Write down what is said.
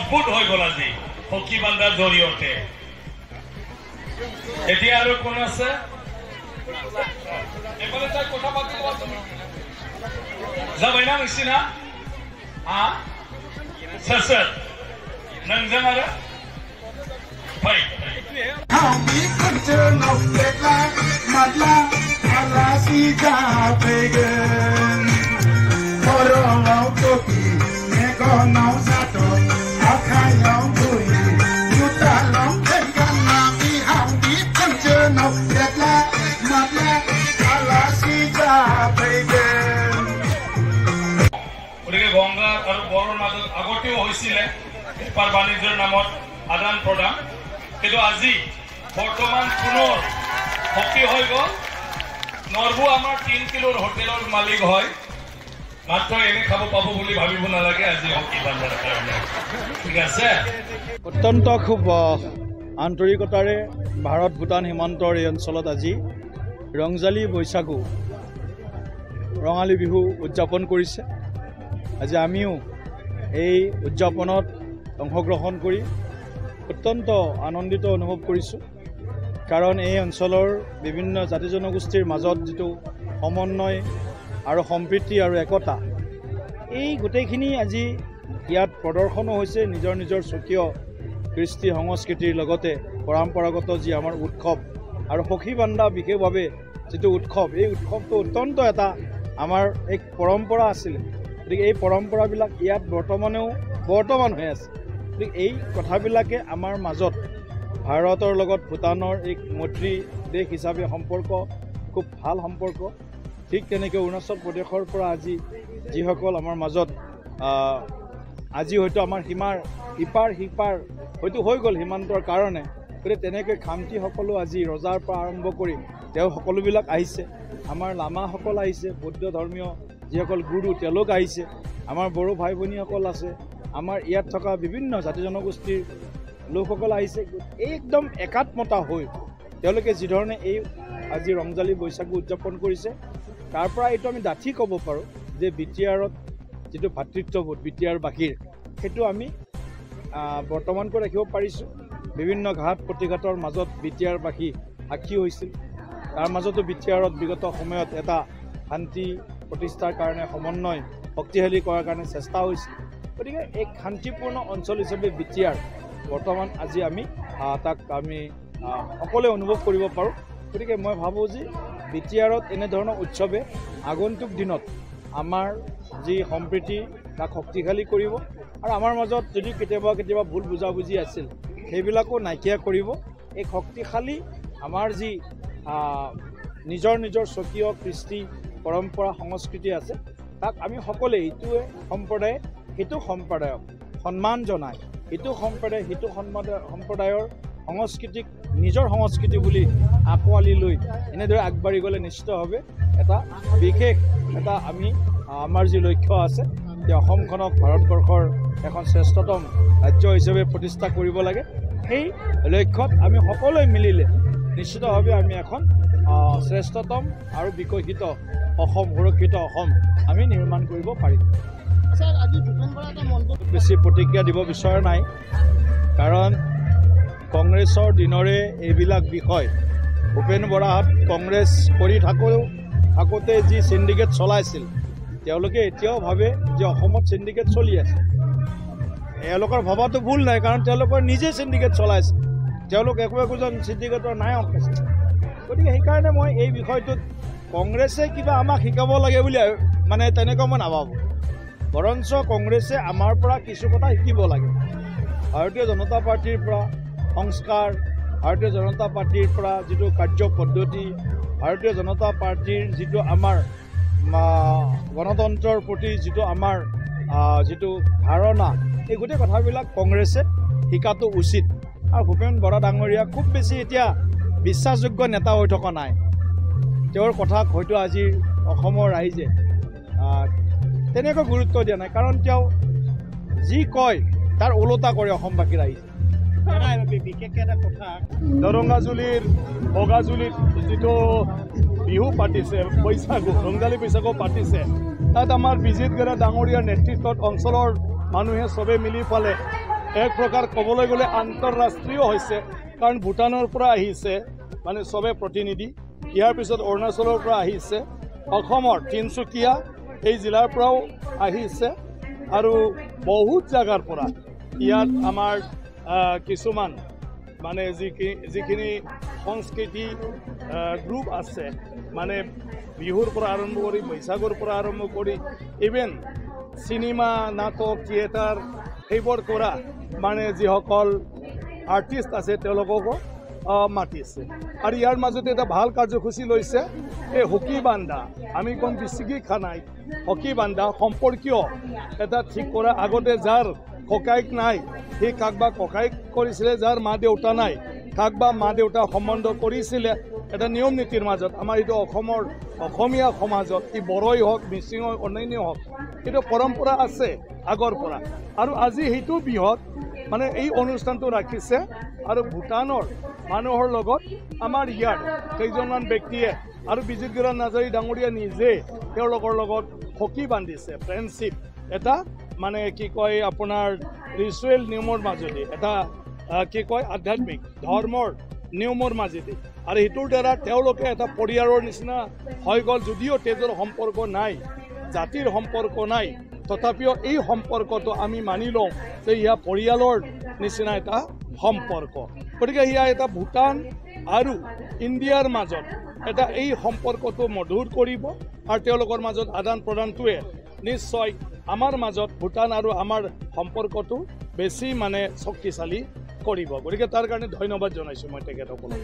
Foot হৈ গ'ল আজি হকী বান্ধাৰ জৰিয়তে। এতিয়া আৰু কোন আছে? এবাৰে তাই কথা পাতি কোৱা তুমি যাবাই না মিছিনা সসর নংজং আরে ভাই আমি কুঞ্চে নকলা মাদলা আলাসি যাবেগে পরমাও তোকি নেগো নাও সাতো আখায়ও বুই ইউতালং খেগানা মি হামি কুঞ্চে নকলা মাদলা আলাসি যাবেগে। ওদিকে গঙ্গা আৰু বৰৰ মাজত আগতেও হৈছিলে বেপাৰ বাণিজ্যৰ নামত আদান প্ৰদান, কিন্তু আজি বৰ্তমান পুনৰ হকী হৈ গ'ল। নৰবু আমাৰ 3 কিলোৰ হোটেলৰ মালিক হয়, মাত্ৰ এনে খাব পাব বুলি ভাবিব নালাগে আজি হকী বান্ধাৰ কাৰণে। ঠিক আছে, অত্যন্ত খুব আন্তৰিকতাৰে ভাৰত ভূটান সীমান্তৰ এই অঞ্চলত আজি ৰংজালী বৈশাগু ৰঙালী বিহু উদযাপন কৰিছে। আজি আমিও এই উদযাপনত অংশগ্ৰহণ কৰি অত্যন্ত আনন্দিত অনুভৱ কৰিছোঁ, কাৰণ এই অঞ্চলৰ বিভিন্ন জাতি জনগোষ্ঠীৰ মাজত যিটো সমন্বয় আৰু সম্প্ৰীতি আৰু একতা, এই গোটেইখিনি আজি ইয়াত প্ৰদৰ্শনো হৈছে। নিজৰ নিজৰ স্বকীয় কৃষ্টি সংস্কৃতিৰ লগতে পৰম্পৰাগত যি আমাৰ উৎসৱ আৰু সখী বান্ধা বিশেষভাৱে যিটো উৎসৱ, এই উৎসৱটো অত্যন্ত এটা আমাৰ এক পৰম্পৰা আছিলে। গতিকে এই পৰম্পৰাবিলাক ইয়াত বৰ্তমান হৈ আছে। গতিকে এই কথাবিলাকে আমাৰ মাজত ভাৰতৰ লগত ভূটানৰ এক মৈত্ৰী দেশ হিচাপে সম্পৰ্ক, খুব ভাল সম্পৰ্ক। ঠিক তেনেকৈ অৰুণাচল প্ৰদেশৰ পৰা আজি যিসকল আমাৰ মাজত আজি হয়তো আমাৰ সীমাৰ ইপাৰ সিপাৰ হয়তো হৈ গ'ল সীমান্তৰ কাৰণে, গতিকে তেনেকৈ খামতিসকলো আজি ৰজাৰ পৰা আৰম্ভ কৰি তেওঁ সকলোবিলাক আহিছে। আমাৰ লামাসকল আহিছে, বৌদ্ধ ধৰ্মীয় যিসকল গুৰু তেওঁলোক আহিছে, আমাৰ বড়ো ভাই ভনীসকল আছে, আমাৰ ইয়াত থকা বিভিন্ন জাতি জনগোষ্ঠীৰ লোকসকল আহিছে। একদম একাত্মতা হৈ তেওঁলোকে যিধৰণে এই আজি ৰংজালী বৈশাগু উদযাপন কৰিছে, তাৰ পৰা এইটো আমি ডাঠি ক'ব পাৰোঁ যে বিটিআৰত যিটো ভাতৃত্ববোধ বিটিআৰবাসীৰ, সেইটো আমি বৰ্তমানকৈ ৰাখিব পাৰিছোঁ। বিভিন্ন ঘাট প্ৰতিঘাটৰ মাজত বিটিআৰবাসী সাক্ষী হৈছিল, তাৰ মাজতো বিটিআৰত বিগত সময়ত এটা শান্তি প্ৰতিষ্ঠাৰ কাৰণে সমন্বয় শক্তিশালী কৰাৰ কাৰণে চেষ্টা হৈছিল। গতিকে এক শান্তিপূৰ্ণ অঞ্চল হিচাপে বিটিআৰ বৰ্তমান আজি তাক আমি সকলোৱে অনুভৱ কৰিব পাৰোঁ। গতিকে মই ভাবোঁ যে বিটিআৰত এনেধৰণৰ উৎসৱে আগন্তুক দিনত আমাৰ যি সম্প্ৰীতি তাক শক্তিশালী কৰিব, আৰু আমাৰ মাজত যদি কেতিয়াবা ভুল বুজাবুজি আছিল সেইবিলাকো নাইকিয়া কৰিব। এক শক্তিশালী আমাৰ যি নিজৰ স্বকীয় কৃষ্টি পৰম্পৰা সংস্কৃতি আছে, তাক আমি সকলোৱে ইটোৱে সম্প্ৰদায়ে সিটো সম্প্ৰদায়ক সন্মান জনাই, ইটো সম্প্ৰদায়ে সিটো সম্প্ৰদায়ৰ সংস্কৃতিক নিজৰ সংস্কৃতি বুলি আঁকোৱালি লৈ এনেদৰে আগবাঢ়ি গ'লে নিশ্চিতভাৱে এটা বিশেষ এটা আমাৰ যি লক্ষ্য আছে যে অসমখনক ভাৰতবৰ্ষৰ এখন শ্ৰেষ্ঠতম ৰাজ্য হিচাপে প্ৰতিষ্ঠা কৰিব লাগে। সেই লক্ষ্যত আমি সকলোৱে মিলিলে নিশ্চিতভাৱে আমি এখন শ্ৰেষ্ঠতম আৰু বিকশিত অসম, সুৰক্ষিত অসম আমি নিৰ্মাণ কৰিব পাৰিম। বেছি প্ৰতিক্ৰিয়া দিব বিচৰা নাই, কাৰণ কংগ্ৰেছৰ দিনৰে এইবিলাক বিষয় ভূপেন বৰাহঁত কংগ্ৰেছ কৰি থাকোঁতে যি চিণ্ডিকেট চলাইছিল, তেওঁলোকে এতিয়াও ভাবে যে অসমত চিণ্ডিকেট চলি আছে। এওঁলোকৰ ভবাটো ভুল নাই, কাৰণ তেওঁলোকৰ নিজে চিণ্ডিকেট চলাইছে, তেওঁলোক একোজন চিণ্ডিকেটৰ নায়ক আছে। গতিকে সেইকাৰণে মই এই বিষয়টোত কংগ্ৰেছে কিবা আমাক শিকাব লাগে বুলি তেনেকুৱা মই নাভাবোঁ। বৰঞ্চ কংগ্ৰেছে আমাৰ পৰা কিছু কথা শিকিব লাগে। ভাৰতীয় জনতা পাৰ্টীৰ পৰা সংস্কাৰ, ভাৰতীয় জনতা পাৰ্টীৰ পৰা যিটো কাৰ্য পদ্ধতি, ভাৰতীয় জনতা পাৰ্টীৰ যিটো আমাৰ গণতন্ত্ৰৰ প্ৰতি যিটো আমাৰ যিটো ধাৰণা, এই গোটেই কথাবিলাক কংগ্ৰেছে শিকাটো উচিত। আৰু ভূপেন বৰা ডাঙৰীয়া খুব বেছি এতিয়া বিশ্বাসযোগ্য নেতা হৈ থকা নাই। তেওঁৰ কথাক হয়তো আজিৰ অসমৰ ৰাইজে তেনেকৈ গুৰুত্ব দিয়া নাই, কাৰণ তেওঁ যি কয় তাৰ ওলোটা কৰে অসমবাসী ৰাইজে। বিশেষকৈ এটা কথা, দৰংগাজুলিৰ বগাজুলিত যিটো বিহু পাতিছে, বৈশাগু ৰংজালী বৈশাগু পাতিছে, তাত আমাৰ বিজিত গেৰা ডাঙৰীয়াৰ নেতৃত্বত অঞ্চলৰ মানুহে চবে মিলি পেলাই এক প্ৰকাৰ ক'বলৈ গ'লে আন্তঃৰাষ্ট্ৰীয় হৈছে কাৰণ ভূটানৰ পৰা আহিছে মানে চবে প্ৰতিনিধি ইয়াৰ পিছত অৰুণাচলৰ পৰা আহিছে অসমৰ তিনিচুকীয়া এই জিলাৰ পৰাও আহিছে আৰু বহুত জাগাৰ পৰা ইয়াত আমাৰ কিছুমান মানে যিখিনি সংস্কৃতি গ্ৰুপ আছে মানে বিহুৰ পৰা আৰম্ভ কৰি বৈশাগৰ পৰা আৰম্ভ কৰি ইভেন চিনেমা নাটক থিয়েটাৰ সেইবোৰ কৰা মানে যিসকল আৰ্টিষ্ট আছে তেওঁলোককো মাতিছে আৰু ইয়াৰ মাজতে এটা ভাল কাৰ্যসূচী লৈছে এই হকী বান্ধা আমি কম বেছিকৈ খানাই হকী বান্ধা সম্পৰ্কীয় এটা ঠিক কৰা আগতে যাৰ ককাইক নাই সেই কাক বা ককাইক কৰিছিলে যাৰ মা দেউতা নাই কাক বা মা দেউতা সম্বন্ধ কৰিছিলে এটা নিয়ম নীতিৰ মাজত আমাৰ এইটো অসমীয়া সমাজত ই বড়োই হওক মিচিং হওক অন্যান্য হওক এইটো পৰম্পৰা আছে আগৰ পৰা আৰু আজি সেইটো বিহত মানে এই অনুষ্ঠানটো ৰাখিছে আৰু ভূটানৰ মানুহৰ লগত আমাৰ ইয়াৰ কেইজনমান ব্যক্তিয়ে আৰু বিজিত গিৰণ নাৰ্জাৰী ডাঙৰীয়া নিজে তেওঁলোকৰ লগত হকী বান্ধিছে ফ্ৰেণ্ডশ্বিপ এটা মানে কি কয় আপোনাৰ ৰিচুৱেল নিয়মৰ মাজেদি এটা কি কয় আধ্যাত্মিক ধৰ্মৰ নিয়মৰ মাজেদি আৰু সেইটোৰ দ্বাৰা তেওঁলোকে এটা পৰিয়ালৰ নিচিনা হৈ গ'ল যদিও তেজৰ সম্পৰ্ক নাই জাতিৰ সম্পৰ্ক নাই তথাপিও এই সম্পৰ্কটো আমি মানি লওঁ যে ইয়া পৰিয়ালৰ নিচিনা এটা সম্পৰ্ক গতিকে ইয়া এটা ভূটান আৰু ইণ্ডিয়াৰ মাজত এটা এই সম্পৰ্কটো মধুৰ কৰিব আৰু তেওঁলোকৰ মাজত আদান প্ৰদানটোৱে নিশ্চয় আমাৰ মাজত ভূটান আৰু আমাৰ সম্পৰ্কটো বেছি মানে শক্তিশালী কৰিব গতিকে তাৰ কাৰণে ধন্যবাদ জনাইছোঁ মই তেখেতসকলক